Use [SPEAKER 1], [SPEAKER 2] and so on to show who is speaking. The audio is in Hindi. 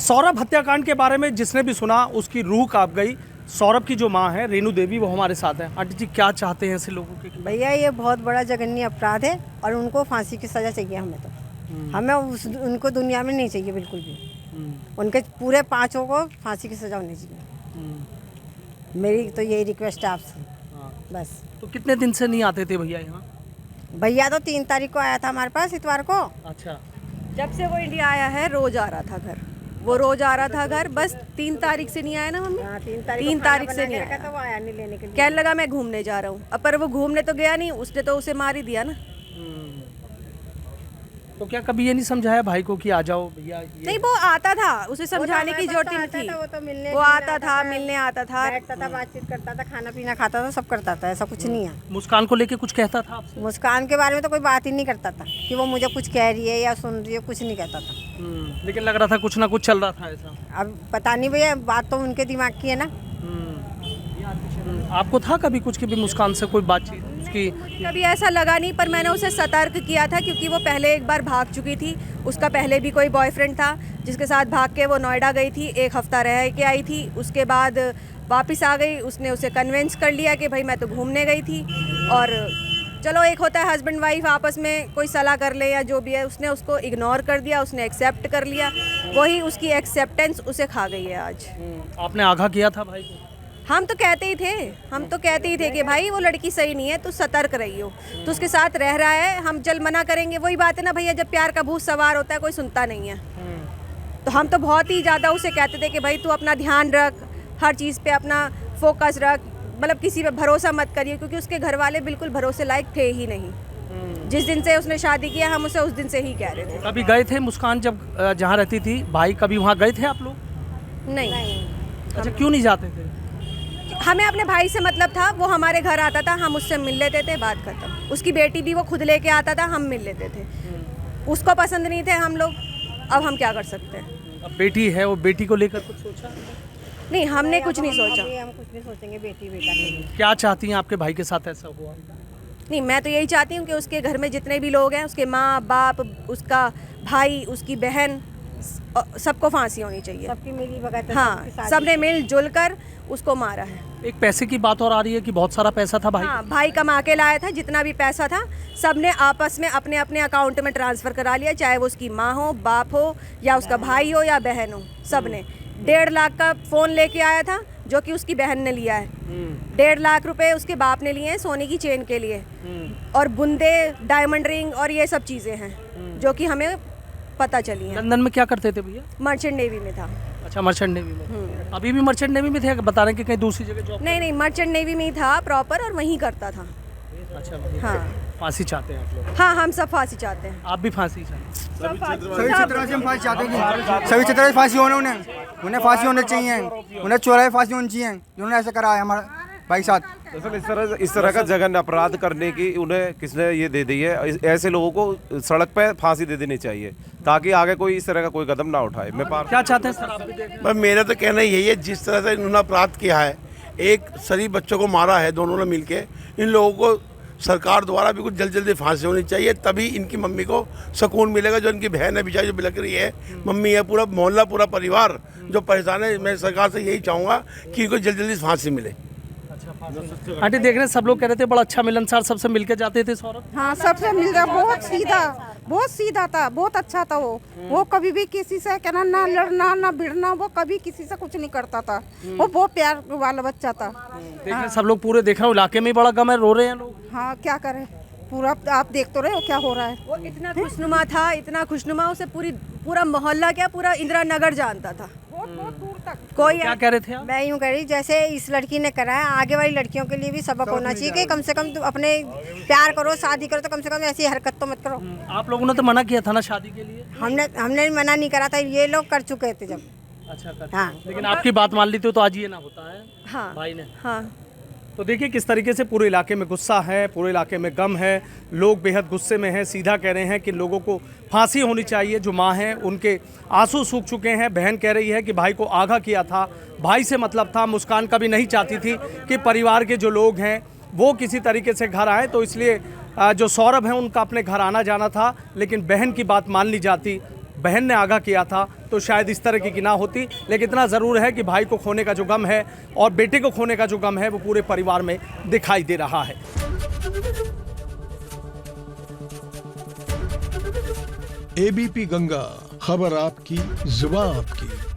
[SPEAKER 1] सौरभ हत्याकांड के बारे में जिसने भी सुना उसकी रूह कांप गई। सौरभ की जो मां है रेणु देवी, वो हमारे साथ है। आंटी जी, क्या चाहते हैं ऐसे लोगों के?
[SPEAKER 2] भैया ये बहुत बड़ा जघन्य अपराध है और उनको फांसी की सज़ा चाहिए। हमें तो हमें उनको दुनिया में नहीं चाहिए बिल्कुल भी। उनके पूरे 5 को फांसी की सज़ा होनी चाहिए। मेरी तो यही रिक्वेस्ट है आपसे। बस।
[SPEAKER 1] तो कितने दिन से नहीं आते थे भैया यहाँ?
[SPEAKER 2] भैया तो 3 तारीख को आया था हमारे पास, इतवार को।
[SPEAKER 1] अच्छा।
[SPEAKER 3] जब से वो इंडिया आया है रोज आ रहा था घर, वो रोज आ रहा था घर। बस 3 तारीख से नहीं आया ना मम्मी?
[SPEAKER 2] हाँ, 3
[SPEAKER 3] 3 तारीख से नहीं आया।
[SPEAKER 2] तो वो आया नहीं लेने के लिए।
[SPEAKER 3] कहने लगा मैं घूमने जा रहा हूँ। अब पर वो घूमने तो गया नहीं, उसने तो उसे मार ही दिया ना।
[SPEAKER 1] तो क्या कभी ये नहीं समझाया भाई को कि आ जाओ भैया?
[SPEAKER 3] नहीं, वो आता था, उसे समझाने की जरूरत नहीं थी। वो आता था, मिलने आता था,
[SPEAKER 2] बैठता था, बातचीत करता था, खाना पीना खाता था, सब करता था। ऐसा कुछ नहीं है।
[SPEAKER 1] मुस्कान को लेके कुछ कहता था आपसे?
[SPEAKER 2] मुस्कान के बारे में तो कोई बात ही नहीं करता था कि वो मुझे कुछ कह रही है या सुन रही है, कुछ नहीं कहता था।
[SPEAKER 1] लेकिन लग रहा था कुछ ना कुछ चल रहा था ऐसा।
[SPEAKER 2] अब पता नहीं भैया, बात तो उनके दिमाग की है ना।
[SPEAKER 1] आपको था कभी कुछ की भी मुस्कान से कोई बातचीत उसकी?
[SPEAKER 3] कभी ऐसा लगा नहीं, पर मैंने उसे सतर्क किया था क्योंकि वो पहले एक बार भाग चुकी थी। उसका पहले भी कोई बॉयफ्रेंड था जिसके साथ भाग के वो नोएडा गई थी, 1 हफ्ता रह के आई थी, उसके बाद वापस आ गई। उसने उसे कन्विंस कर लिया कि भाई मैं तो घूमने गई थी। और चलो, एक होता है हस्बैंड वाइफ आपस में कोई सलाह कर ले या जो भी है, उसने उसको इग्नोर कर दिया, उसने एक्सेप्ट कर लिया। वही उसकी एक्सेप्टेंस उसे खा गई है आज।
[SPEAKER 1] आपने आगाह किया था भाई को?
[SPEAKER 3] हम तो कहते ही थे कि भाई वो लड़की सही नहीं है, तू सतर्क रही हो, तो उसके साथ रह रहा है। हम जल मना करेंगे, वही बात है ना भैया, जब प्यार का भूत सवार होता है कोई सुनता नहीं है। तो हम तो बहुत ही ज़्यादा उसे कहते थे कि भाई तू अपना ध्यान रख, हर चीज़ पे अपना फोकस रख, मतलब किसी पे भरोसा मत करिए, क्योंकि उसके घर वाले बिल्कुल भरोसे लायक थे ही नहीं। जिस दिन से उसने शादी किया हम उसे उस दिन से ही कह रहे थे।
[SPEAKER 1] कभी गए थे मुस्कान जब जहाँ रहती थी भाई, कभी वहाँ गए थे आप लोग?
[SPEAKER 3] नहीं।
[SPEAKER 1] अच्छा, क्यों नहीं जाते थे?
[SPEAKER 3] हमें अपने भाई से मतलब था, वो हमारे घर आता था, हम उससे मिल लेते थे, बात खत्म। उसकी बेटी भी वो खुद लेके आता था, हम मिल लेते थे। उसको पसंद नहीं थे हम लोग, अब हम क्या कर सकते हैं?
[SPEAKER 1] अब बेटी है, वो बेटी को लेकर कुछ सोचा?
[SPEAKER 3] नहीं, हमने कुछ नहीं सोचा।
[SPEAKER 2] हम कुछ नहीं सोचेंगे बेटी बेटा के लिए।
[SPEAKER 1] क्या चाहती हैं आपके भाई के साथ ऐसा हुआ?
[SPEAKER 3] नहीं, मैं तो यही चाहती हूँ कि उसके घर में जितने भी लोग हैं, उसके माँ बाप, उसका भाई, उसकी बहन, सबको फांसी होनी चाहिए।
[SPEAKER 2] सबकी मिली भगत।
[SPEAKER 3] हाँ, सबने मिलजुल कर उसको मारा है।
[SPEAKER 1] एक पैसे की बात और आ रही है कि बहुत सारा पैसा था भाई।
[SPEAKER 3] हाँ, भाई कमा के लाया था, जितना भी पैसा था सबने आपस में अपने अपने अकाउंट में ट्रांसफ़र करा लिया, चाहे वो उसकी माँ हो, बाप हो, या उसका भाई हो या बहन हो। सबने 1.5 लाख का फ़ोन लेके आया था जो कि उसकी बहन ने लिया है। 1.5 लाख रुपए उसके बाप ने लिए हैं सोने की चेन के लिए, और बुंदे, डायमंड रिंग और ये सब चीज़ें हैं जो कि हमें पता चली हैं।
[SPEAKER 1] लंदन में क्या करते थे भैया?
[SPEAKER 3] मर्चेंट नेवी में था।
[SPEAKER 1] अच्छा, मर्चेंट नेवी में। अभी भी मर्चेंट नेवी में थे? बता रहे हैं कि कहीं दूसरी जगह जॉब?
[SPEAKER 3] नहीं, मर्चेंट नेवी में ही था प्रॉपर, और वहीं करता था।
[SPEAKER 1] अच्छा।
[SPEAKER 3] हाँ
[SPEAKER 1] फांसी चाहते हैं आप लोग?
[SPEAKER 3] हाँ, हम सब फांसी चाहते हैं।
[SPEAKER 1] आप भी फांसी चाहते हैं?
[SPEAKER 3] सब फांसी।
[SPEAKER 4] सभी क्षेत्रों से हम फांसी चाहते हैं। सभी क्षेत्रों से फांसी होना, उन्हें फांसी होनी चाहिए। उन्हें चौराहे फांसी होनी चाहिए जिन्होंने ऐसा करा है हमारे भाई साथ।
[SPEAKER 5] दरअसल इस तरह का जघन्य अपराध करने की उन्हें किसने ये दे दी है? ऐसे लोगों को सड़क पे फांसी दे देनी चाहिए ताकि आगे कोई इस तरह का कोई कदम ना उठाए। मैं
[SPEAKER 1] क्या चाहते हैं सर आप भी देखें?
[SPEAKER 6] पर मेरा तो कहना यही है, जिस तरह से इन्होंने अपराध किया है, एक शरीफ बच्चों को मारा है दोनों ने मिलके, इन लोगों को सरकार द्वारा भी कुछ जल्दी फांसी होनी चाहिए, तभी इनकी मम्मी को सुकून मिलेगा। जो इनकी बहन है बेचारी जो बिलख रही है, मम्मी है, पूरा मोहल्ला, पूरा परिवार जो परेशान है, मैं सरकार से यही चाहूँगा कि इनको जल्दी फांसी मिले।
[SPEAKER 1] आंटी, देख रहे हैं सब लोग कह रहे थे बड़ा अच्छा मिलनसार, सबसे मिलके जाते थे सौरभ।
[SPEAKER 7] हाँ, सबसे मिल रहा, बहुत सीधा था, बहुत अच्छा था वो कभी भी किसी से कहना, ना लड़ना ना भिड़ना, वो कभी किसी से कुछ नहीं करता था। वो बहुत प्यार वाला बच्चा था।
[SPEAKER 1] देख रहे हैं सब लोग, पूरे देख रहे हो इलाके में ही बड़ा गम है, रो रहे हैं लोग।
[SPEAKER 7] हाँ, क्या करें, पूरा आप देख तो रहे हो क्या हो रहा है।
[SPEAKER 3] वो इतना खुशनुमा था, इतना खुशनुमा, उसे पूरा मोहल्ला, क्या पूरा इंदिरा नगर जानता था।
[SPEAKER 7] बहुत दूर तक।
[SPEAKER 3] कोई
[SPEAKER 1] क्या कह रहे थे आप?
[SPEAKER 2] मैं यूँ कह रही, जैसे इस लड़की ने करा है, आगे वाली लड़कियों के लिए भी सबक होना चाहिए कि कम से कम तुम अपने प्यार करो, शादी करो तो कम से कम ऐसी हरकत तो मत करो।
[SPEAKER 1] आप लोगों ने तो मना किया था ना शादी के लिए?
[SPEAKER 2] हमने मना नहीं करा था, ये लोग कर चुके थे जब।
[SPEAKER 1] अच्छा।
[SPEAKER 2] हाँ।
[SPEAKER 1] लेकिन आपकी बात मान ली तो आज ये ना होता है।
[SPEAKER 3] हाँ
[SPEAKER 1] भाई ने।
[SPEAKER 3] हाँ।
[SPEAKER 1] तो देखिए किस तरीके से पूरे इलाके में गुस्सा है, पूरे इलाके में गम है, लोग बेहद गुस्से में हैं। सीधा कह रहे हैं कि लोगों को फांसी होनी चाहिए। जो माँ हैं उनके आंसू सूख चुके हैं। बहन कह रही है कि भाई को आगाह किया था, भाई से मतलब था। मुस्कान कभी नहीं चाहती थी कि परिवार के जो लोग हैं वो किसी तरीके से घर आए, तो इसलिए जो सौरभ हैं उनका अपने घर आना जाना था, लेकिन बहन की बात मान ली जाती। बहन ने आगाह किया था तो शायद इस तरह की ना होती। लेकिन इतना ज़रूर है कि भाई को खोने का जो गम है और बेटे को खोने का जो गम है वो पूरे परिवार में दिखाई दे रहा है।
[SPEAKER 8] एबीपी गंगा, खबर आपकी, जुबान आपकी।